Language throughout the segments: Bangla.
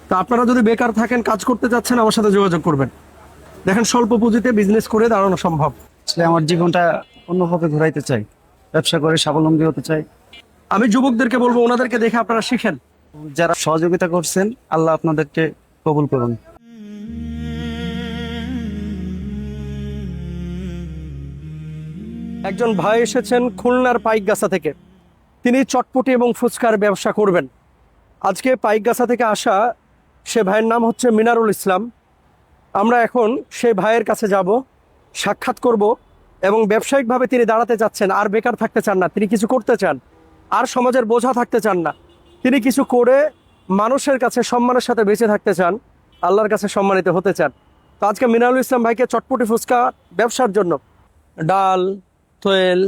তো আপনারা যদি বেকার থাকেন, কাজ করতে চাচ্ছেন, আমার সাথে যোগাযোগ করবেন। দেখেন, স্বল্প পুঁজিতে বিজনেস করে দাঁড়ানো সম্ভব। আসলে আমার জীবনটা অন্যভাবে ঘুরাইতে চাই, ব্যবসা করে স্বাবলম্বী হতে চাই। আমি যুবকদেরকে বলবো, ওনাদেরকে দেখে আপনারা শিখেন। যারা সহযোগিতা করছেন, আল্লাহ আপনাদেরকে কবুল করুন। একজন ভাই এসেছেন খুলনার পাইকগাছা থেকে। তিনি চটপটি এবং ফুচকার ব্যবসা করবেন। আজকে পাইকগাছা থেকে আসা সে ভাইয়ের নাম হচ্ছে মিনারুল ইসলাম। আমরা এখন সেই ভাইয়ের কাছে যাব, সাক্ষাৎ করব, এবং ব্যবসায়িকভাবে তিনি দাঁড়াতে চাচ্ছেন, আর বেকার থাকতে চান না, তিনি কিছু করতে চান, আর সমাজের বোঝা থাকতে চান না। তিনি কিছু করে মানুষের কাছে সম্মানের সাথে বেঁচে থাকতে চান, আল্লাহর কাছে সম্মানিত হতে চান। তো আজকে মিনারুল ইসলাম ভাইকে চটপটি ফুচকা ব্যবসার জন্য ডাল, তেল,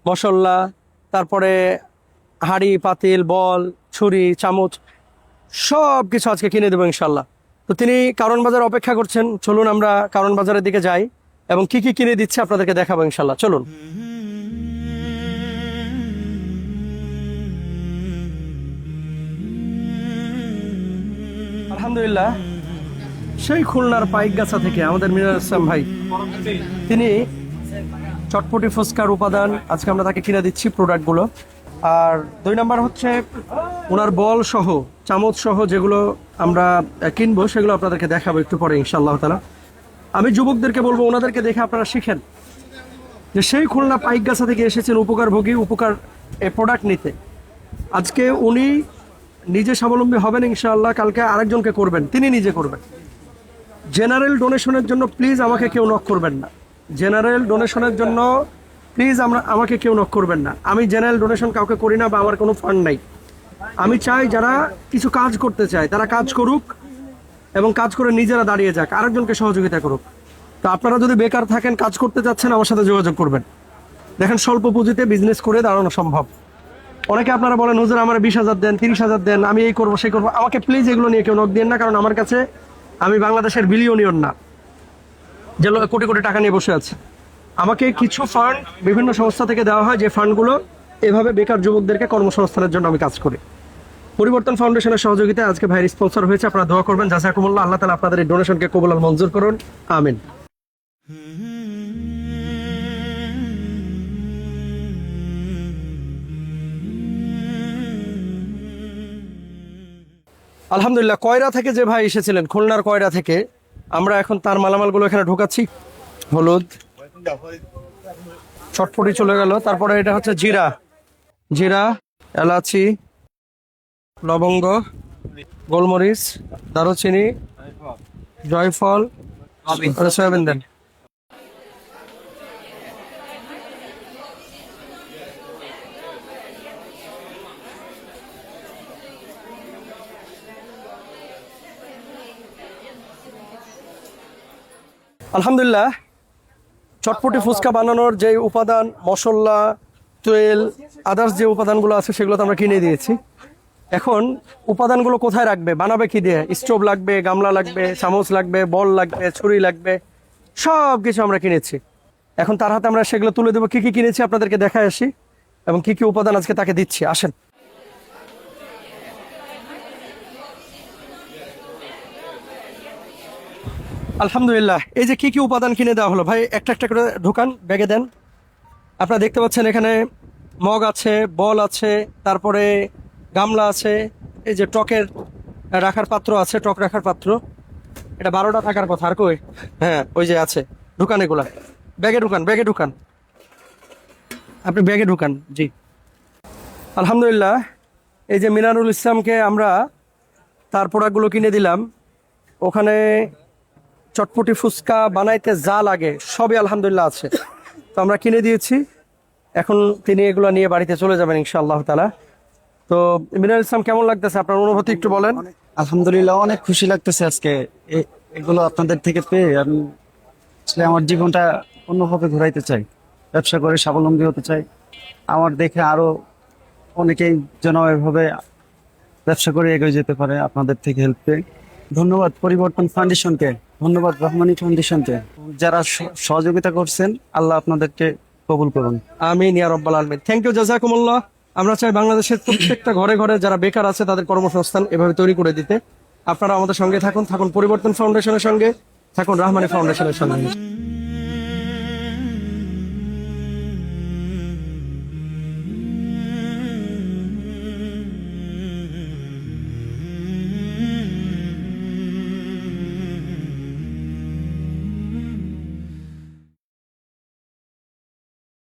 মশলা, তারপরে হাঁড়ি, পাতিল, বল, ছুরি, চামচ, সব কিছু আজকে কিনে দেবো ইনশাল্লাহ। তো তিনি কারণ বাজার অপেক্ষা করছেন। চলুন আমরা কারণ বাজারের দিকে যাই এবং কি কি কিনে দিচ্ছে আপনাদেরকে দেখাবো ইনশাল্লাহ। চলুন। আলহামদুলিল্লাহ, সেই খুলনার পাইকগাছা থেকে আমাদের মিনারুল ইসলাম ভাই, তিনি চটপটি ফুচকার উপাদান আজকে আমরা তাকে কিনে দিচ্ছি, প্রোডাক্টগুলো। আর 2 নাম্বার হচ্ছে ওনার বল সহ, চামচ সহ যেগুলো আমরা কিনবো, সেগুলো আপনাদেরকে দেখাবো একটু পরে ইনশাআল্লাহ তাআলা। আমি যুবকদেরকে বলবো, ওনাদেরকে দেখে আপনারা শিখেন যে সেই খুলনা পাইকগাছা থেকে এসেছেন উপকারভোগী, উপকার এ প্রোডাক্ট নিতে। আজকে উনি নিজে স্বাবলম্বী হবেন ইনশাআল্লাহ, কালকে আরেকজনকে করবেন, তিনি নিজে করবেন। জেনারেল ডোনেশনের জন্য প্লিজ আমাকে কেউ নক করবেন না। জেনারেল ডোনেশনের জন্য প্লিজ আমাকে কেউ নক করবেন না। আমি জেনারেল ডোনেশন কাউকে করি না, বা আমার কোনো ফান্ড নাই। আমি চাই যারা কিছু কাজ করতে চায় তারা কাজ করুক, এবং কাজ করে নিজেরা দাঁড়িয়ে যাক, আরেকজনকে সহযোগিতা করুক। তো আপনারা যদি বেকার থাকেন, কাজ করতে চাচ্ছেন, আমার সাথে যোগাযোগ করবেন। দেখেন, স্বল্প পুঁজিতে বিজনেস করে দাঁড়ানো সম্ভব। অনেকে আপনারা বলেন, হুজুর আমার 20,000 দেন, 30,000 দেন, আমি এই করবো সেই করবো। আমাকে প্লিজ এগুলো নিয়ে কেউ নক দিন না, কারণ আমার কাছে, আমি বাংলাদেশের বিলিয়নিয়র না যে কোটি কোটি টাকা নিয়ে বসে আছে। আমাকে কিছু ফান্ড বিভিন্ন সংস্থা থেকে দেওয়া হয়, যে ফান্ডগুলো এভাবে বেকার যুবকদেরকে কর্মসংস্থানের জন্য আমি কাজ করি। পরিবর্তন ফাউন্ডেশনের সহযোগিতায় আজকে ভাইয়ের স্পন্সর হয়েছে। আপনারা দোয়া করবেন, জাযাকুমুল্লাহ, আল্লাহ তাআলা আপনাদের এই ডোনেশনকে কবুল আর মঞ্জুর করুন, আমিন। আলহামদুলিল্লাহ, কয়রা থেকে যে ভাই এসেছিলেন, খুলনার কয়রা থেকে, আমরা এখন তার মালামালগুলো এখানে ঢোকাচ্ছি। হলুদ, চটপটি চলে গেল, তারপরে এটা হচ্ছে জিরা, জিরা, এলাচি, লবঙ্গ, গোলমরিচ, দারুচিনি, জয়ফল, সয়াবিন দেন। আলহামদুলিল্লাহ, চটপটি ফুচকা বানানোর যে উপাদান, মশলা, তেল, আদার্স যে উপাদানগুলো আছে, সেগুলো তো আমরা কিনে দিয়েছি। এখন উপাদানগুলো কোথায় রাখবে, বানাবে কি দিয়ে? স্টোভ লাগবে, গামলা লাগবে, চামচ লাগবে, বল লাগবে, ছুরি লাগবে, সব কিছু আমরা কিনেছি। এখন তার হাতে আমরা সেগুলো তুলে দেবো, কি কি কিনেছি আপনাদেরকে দেখায় আসি, এবং কি কি উপাদান আজকে তাকে দিচ্ছি। আসেন। আলহামদুলিল্লাহ, এই যে কি কি উপাদান কিনে দেওয়া হলো, ভাই একটা একটা করে ঢোকান, ব্যাগে দেন। আপনারা দেখতে পাচ্ছেন এখানে মগ আছে, বল আছে, তারপরে গামলা আছে, এই যে টকের রাখার পাত্র আছে, টক রাখার পাত্র। এটা 12টা থাকার কথা, আর কই? হ্যাঁ, ওই যে আছে। ঢুকান এগুলা, ব্যাগে ঢুকান, ব্যাগে ঢুকান, আপনি ব্যাগে ঢুকান। জি, আলহামদুলিল্লাহ, এই যে মিনারুল ইসলামকে আমরা তার প্রোডাক্টগুলো কিনে দিলাম। ওখানে চটপটি ফুচকা বানাইতে যা লাগে সবই আলহামদুলিল্লাহ আছে, তো আমরা কিনে দিয়েছি। এখন তিনি এগুলো নিয়ে বাড়িতে চলে যাবেন ইনশাআল্লাহ তাআলা। তো মিনারুল ইসলাম, কেমন লাগতেছে, আপনার অনুভূতি একটু বলেন। আলহামদুলিল্লাহ, অনেক খুশি লাগতেছে আজকে এগুলো আপনাদের থেকে পেয়ে। আমি আসলে আমার জীবনটা অন্যভাবে ঘুরাইতে চাই, ব্যবসা করে স্বাবলম্বী হতে চাই। আমার দেখে আরো অনেকেই যেন এভাবে ব্যবসা করে এগিয়ে যেতে পারে আপনাদের থেকে হেল্প পেয়ে। ধন্যবাদ পরিবর্তন ফাউন্ডেশনকে, ধন্যবাদ রহমানি ফাউন্ডেশনকে, যারা সহযোগিতা করছেন, আল্লাহ আপনাদেরকে কবুল করুন, আমিন ইয়া রাব্বাল আলামিন। থ্যাংক ইউ, জাযাকুমুল্লাহ। আমরা চাই বাংলাদেশের প্রত্যেকটা ঘরে ঘরে যারা বেকার আছে তাদের কর্মসংস্থান এভাবে তৈরি করে দিতে। আপনারা আমাদের সঙ্গে থাকুন, থাকুন পরিবর্তন ফাউন্ডেশনের সঙ্গে, থাকুন রাহমানি ফাউন্ডেশনের সঙ্গে।